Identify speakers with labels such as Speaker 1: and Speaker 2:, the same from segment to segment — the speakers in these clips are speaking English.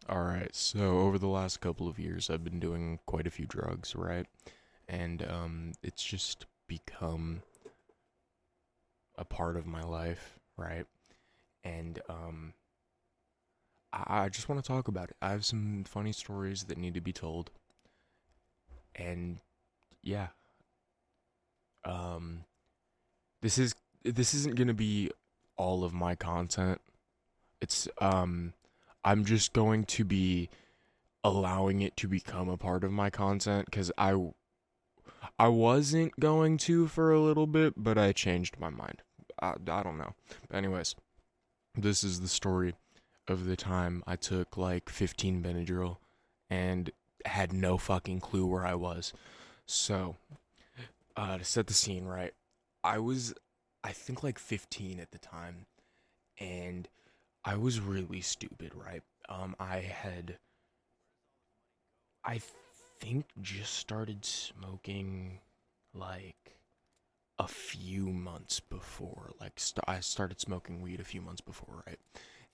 Speaker 1: Alright, so over the last couple of years, I've been doing quite a few drugs, right? And it's just become a part of my life, right? And I just want to talk about it. I have some funny stories that need to be told. And yeah, um, this is this isn't gonna be all of my content. It's I'm just going to be allowing it to become a part of my content because I wasn't going to for a little bit, but I changed my mind. I don't know. But anyways, this is the story of the time I took like 15 Benadryl and had no fucking clue where I was. So, to set the scene right, I was, I think like 15 at the time, and I was really stupid, right? I think just started smoking like a few months before. Like I started smoking weed a few months before, right?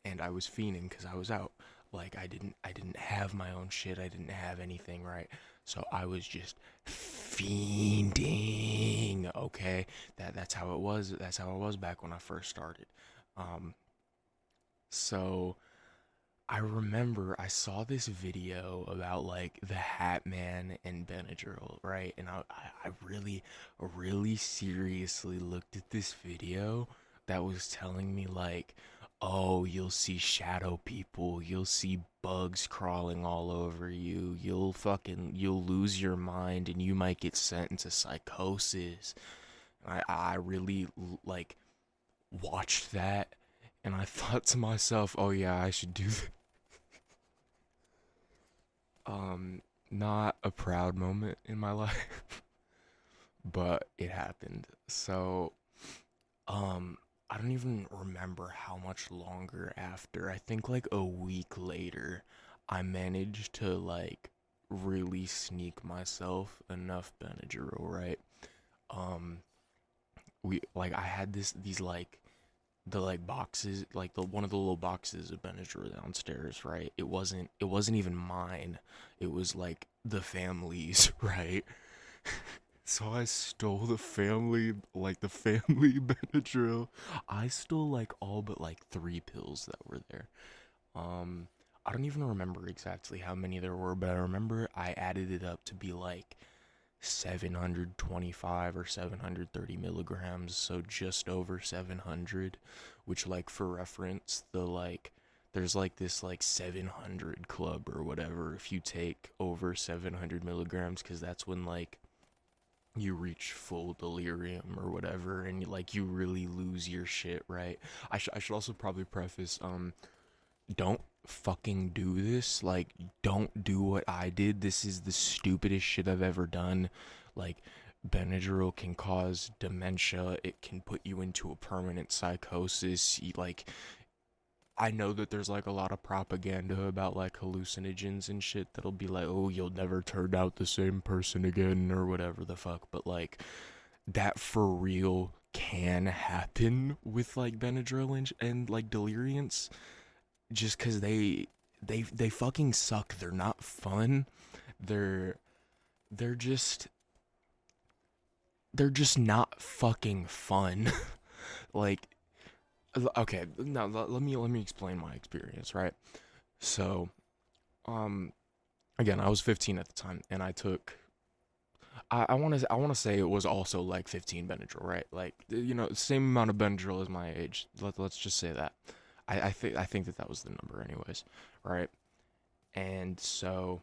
Speaker 1: And I was fiending because I was out. Like I didn't have my own shit. I didn't have anything, right? So I was just fiending. Okay, that's how it was. That's how it was back when I first started. Um, so I remember I saw this video about like the Hat Man and Benadryl, right? And I really seriously looked at this video that was telling me like, oh, you'll see shadow people, you'll see bugs crawling all over you, you'll lose your mind and you might get sent into psychosis. I really like watched that and I thought to myself, oh yeah, I should do not a proud moment in my life, but it happened. So, um, I don't even remember how much longer after. I think like a week later, I managed to like really sneak myself enough Benadryl, right? Um, we like I had these like the like boxes, like the one of the little boxes of Benadryl downstairs, right? It wasn't even mine. It was like the family's, right? So I stole the family Benadryl. I stole like all but like three pills that were there. Um, I don't even remember exactly how many there were, but I remember I added it up to be like 725 or 730 milligrams, so just over 700, which like for reference, there's like this like 700 club or whatever if you take over 700 milligrams, because that's when like you reach full delirium or whatever, and you really lose your shit, right? I should also probably preface, don't fucking do this. Like, don't do what I did. This is the stupidest shit I've ever done. Like, Benadryl can cause dementia. It can put you into a permanent psychosis. Like, I know that there's like a lot of propaganda about like hallucinogens and shit that'll be like, oh, you'll never turn out the same person again or whatever the fuck. But like, that for real can happen with like Benadryl and like deliriants, just because they fucking suck. They're not fun. They're they're just they're just not fucking fun. Like, okay, now let me explain my experience, right? So, um, again, I was 15 at the time, and I took. I want to say it was also like 15 Benadryl, right? Like, same amount of Benadryl as my age. Let's just say that. I think that was the number, anyways, right? And so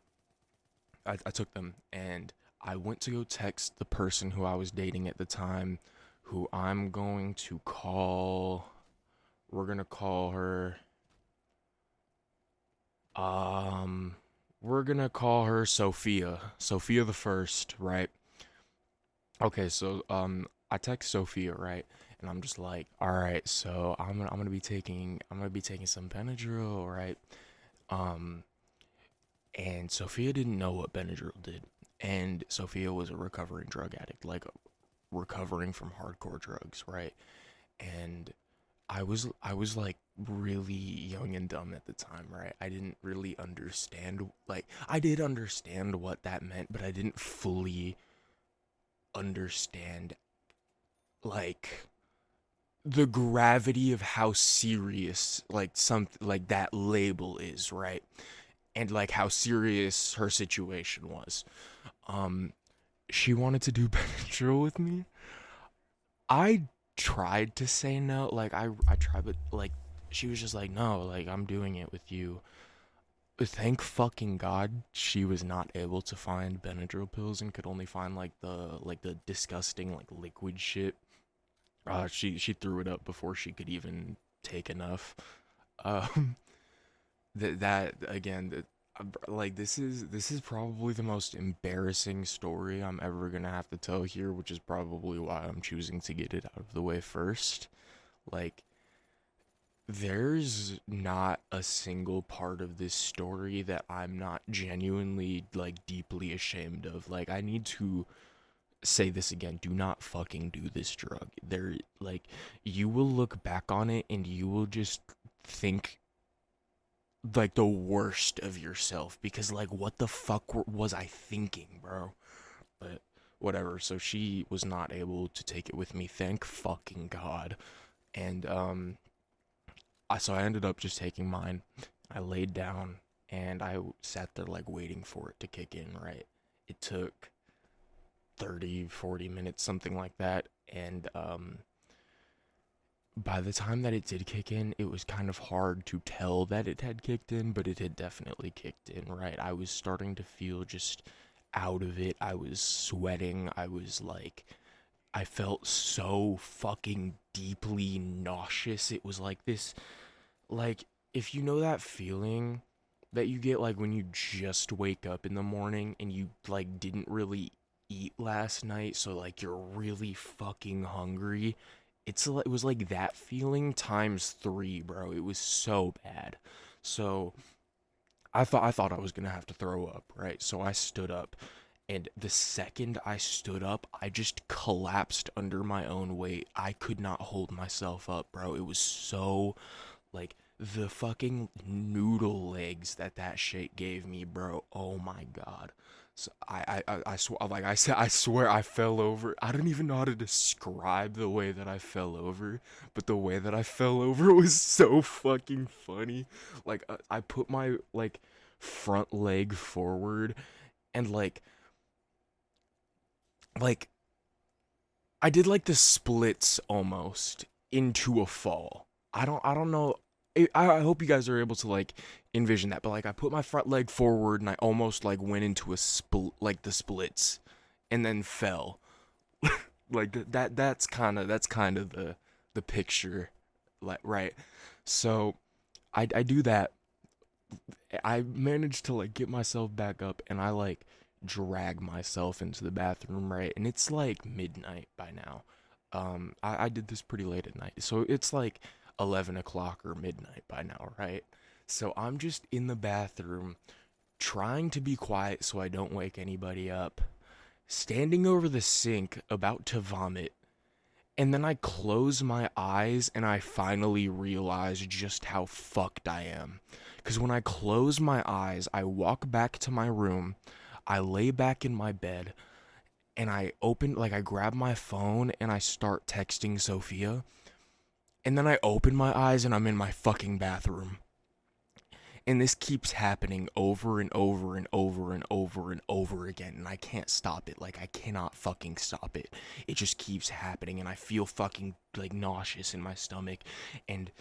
Speaker 1: I took them, and I went to go text the person who I was dating at the time, who I'm going to call. We're gonna call her. Um, we're gonna call her Sophia. Sophia the first, right? Okay, so I text Sophia, right? And I'm just like, all right, so I'm gonna be taking some Benadryl, right? Um, and Sophia didn't know what Benadryl did, and Sophia was a recovering drug addict, like recovering from hardcore drugs, right? And I was like really young and dumb at the time, right? I didn't really understand, like, I did understand what that meant, but I didn't fully understand, like, the gravity of how serious, like, something like that label is, right? And, like, how serious her situation was. Um, she wanted to do Benadryl with me. I tried to say no, like, I tried, but, like, she was just like, no, like, I'm doing it with you. Thank fucking God she was not able to find Benadryl pills and could only find like the disgusting like liquid shit. She threw it up before she could even take enough. Um, that again, like this is probably the most embarrassing story I'm ever gonna have to tell here, which is probably why I'm choosing to get it out of the way first. Like, there's not a single part of this story that I'm not genuinely like deeply ashamed of. Like, I need to say this again, do not fucking do this drug. There, like, you will look back on it and you will just think like the worst of yourself because like what the fuck was I thinking, bro? But whatever. So she was not able to take it with me, thank fucking God. And so I ended up just taking mine. I laid down and I sat there like waiting for it to kick in, right? It took 30, 40 minutes, something like that. And by the time that it did kick in, it was kind of hard to tell that it had kicked in, but it had definitely kicked in, right? I was starting to feel just out of it. I was sweating. I was like, I felt so fucking deeply nauseous. It was like this, like, if you know that feeling that you get like when you just wake up in the morning and you like didn't really eat last night, so like you're really fucking hungry. It was like that feeling times 3, bro. It was so bad. So I thought I was gonna have to throw up, right? So I stood up, and the second I stood up, I just collapsed under my own weight. I could not hold myself up, bro. It was so, like, the fucking noodle legs that shit gave me, bro. Oh my God. So I swear, like I said, I swear I fell over. I don't even know how to describe the way that I fell over, but the way that I fell over was so fucking funny. Like, I put my like front leg forward and like I did like the splits almost into a fall. I don't know. I hope you guys are able to like envision that, but like I put my front leg forward and I almost like went into a like the splits, and then fell. Like that's kind of the picture, like, right. So I do that. I managed to like get myself back up and I like drag myself into the bathroom, right? And it's like midnight by now. I did this pretty late at night. So it's like 11 o'clock or midnight by now, right? So I'm just in the bathroom trying to be quiet so I don't wake anybody up, standing over the sink about to vomit. And then I close my eyes and I finally realize just how fucked I am. Because when I close my eyes, I walk back to my room, I lay back in my bed, and I grab my phone and I start texting Sophia. And then I open my eyes and I'm in my fucking bathroom. And this keeps happening over and over and over and over and over again. And I can't stop it. Like, I cannot fucking stop it. It just keeps happening. And I feel fucking, like, nauseous in my stomach. And,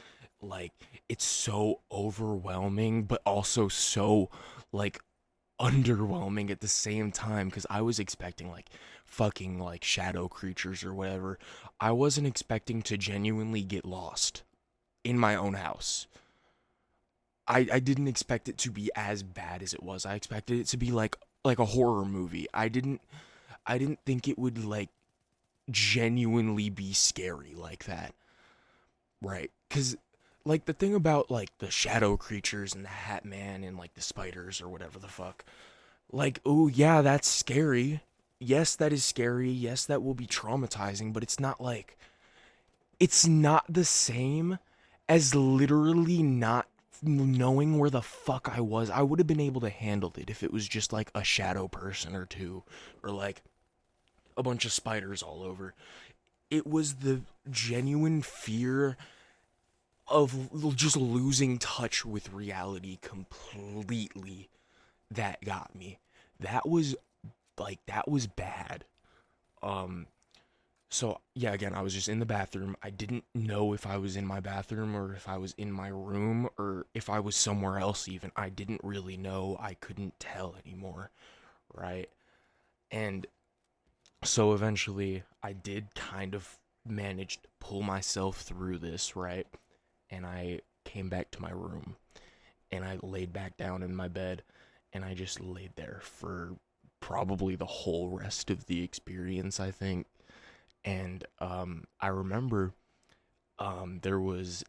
Speaker 1: like, it's so overwhelming, but also so, like, underwhelming at the same time. Because I was expecting, like, fucking, like, shadow creatures or whatever. I wasn't expecting to genuinely get lost in my own house. I didn't expect it to be as bad as it was. I expected it to be like a horror movie. I didn't think it would like genuinely be scary like that. Right? Cuz like the thing about like the shadow creatures and the Hat Man and like the spiders or whatever the fuck. Like, oh yeah, that's scary. Yes, that is scary. Yes, that will be traumatizing, but it's not the same as literally not knowing where the fuck I was. I would have been able to handle it if it was just like a shadow person or two, or like a bunch of spiders all over. It was the genuine fear of just losing touch with reality completely that got me. That was that was bad. Um so yeah, again, I was just in the bathroom. I didn't know if I was in my bathroom or if I was in my room or if I was somewhere else even. I didn't really know. I couldn't tell anymore, right? And so eventually I did kind of manage to pull myself through this, right? And I came back to my room and I laid back down in my bed and I just laid there for probably the whole rest of the experience, I think. And I remember there was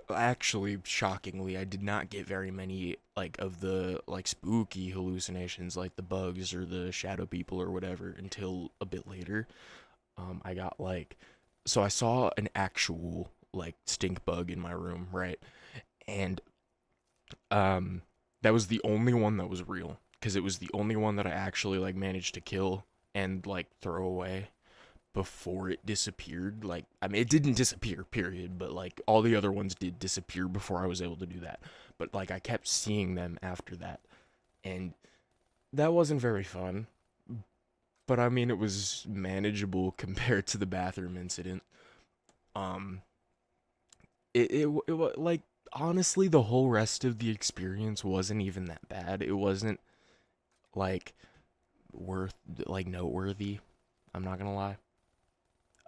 Speaker 1: actually, shockingly, I did not get very many like of the like spooky hallucinations like the bugs or the shadow people or whatever until a bit later. I got like, so I saw an actual like stink bug in my room, right? And um that was the only one that was real because it was the only one that I actually like managed to kill and like throw away before it disappeared. Like, I mean, it didn't disappear, period, but like all the other ones did disappear before I was able to do that. But like I kept seeing them after that, and that wasn't very fun. But I mean, it was manageable compared to the bathroom incident. Um, it was like, honestly, the whole rest of the experience wasn't even that bad. It wasn't like worth like noteworthy. I'm not gonna lie.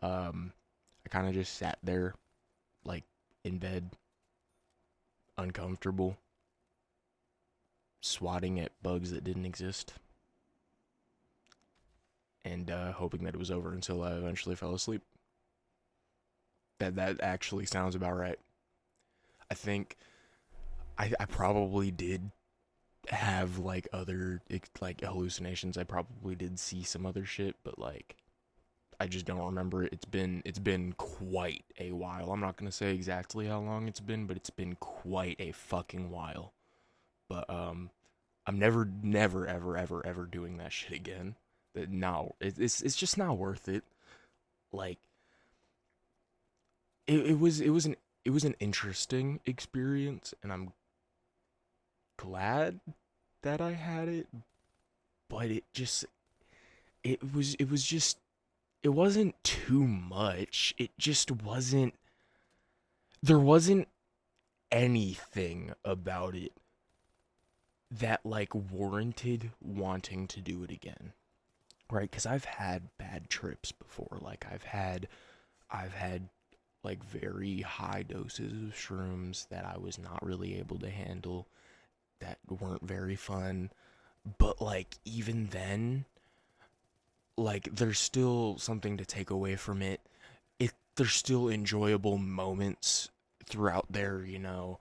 Speaker 1: I kind of just sat there, like, in bed, uncomfortable, swatting at bugs that didn't exist, and hoping that it was over until I eventually fell asleep. That actually sounds about right. I think I probably did have like other like hallucinations. I probably did see some other shit, but like I just don't remember it. It's been quite a while. I'm not gonna say exactly how long it's been, but it's been quite a fucking while. But I'm never, ever doing that shit again. That no, it's just not worth it. Like it was an interesting experience, and I'm glad that I had it. But it wasn't too much. It just wasn't. There wasn't anything about it that like warranted wanting to do it again, right? Because I've had bad trips before. Like I've had like very high doses of shrooms that I was not really able to handle, that weren't very fun. But like even then, like there's still something to take away from it. There's still enjoyable moments throughout there, you know.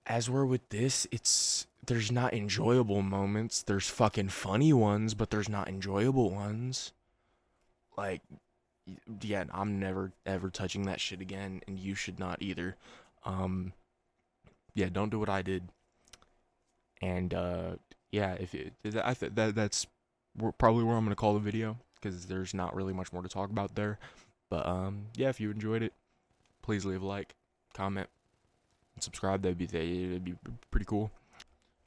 Speaker 1: As we're with this, there's not enjoyable moments. There's fucking funny ones, but there's not enjoyable ones. Like, yeah, I'm never ever touching that shit again, and you should not either. Um, yeah, don't do what I did. And yeah, if it, I th- that that's probably where I'm gonna call the video because there's not really much more to talk about there. But yeah, if you enjoyed it, please leave a like, comment, and subscribe. That'd be pretty cool.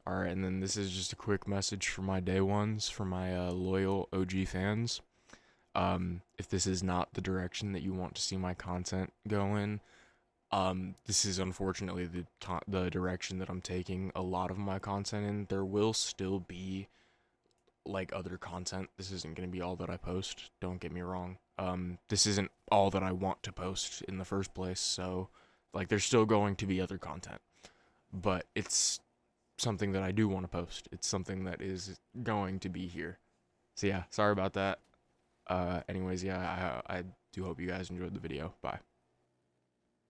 Speaker 1: All right, and then this is just a quick message for my day ones, for my loyal OG fans. If this is not the direction that you want to see my content go in, this is unfortunately the direction that I'm taking a lot of my content in. There will still be like other content. This isn't going to be all that I post. Don't get me wrong. This isn't all that I want to post in the first place. So, like, there's still going to be other content, but it's something that I do want to post. It's something that is going to be here. So yeah, sorry about that. Anyways, yeah, I do hope you guys enjoyed the video. Bye.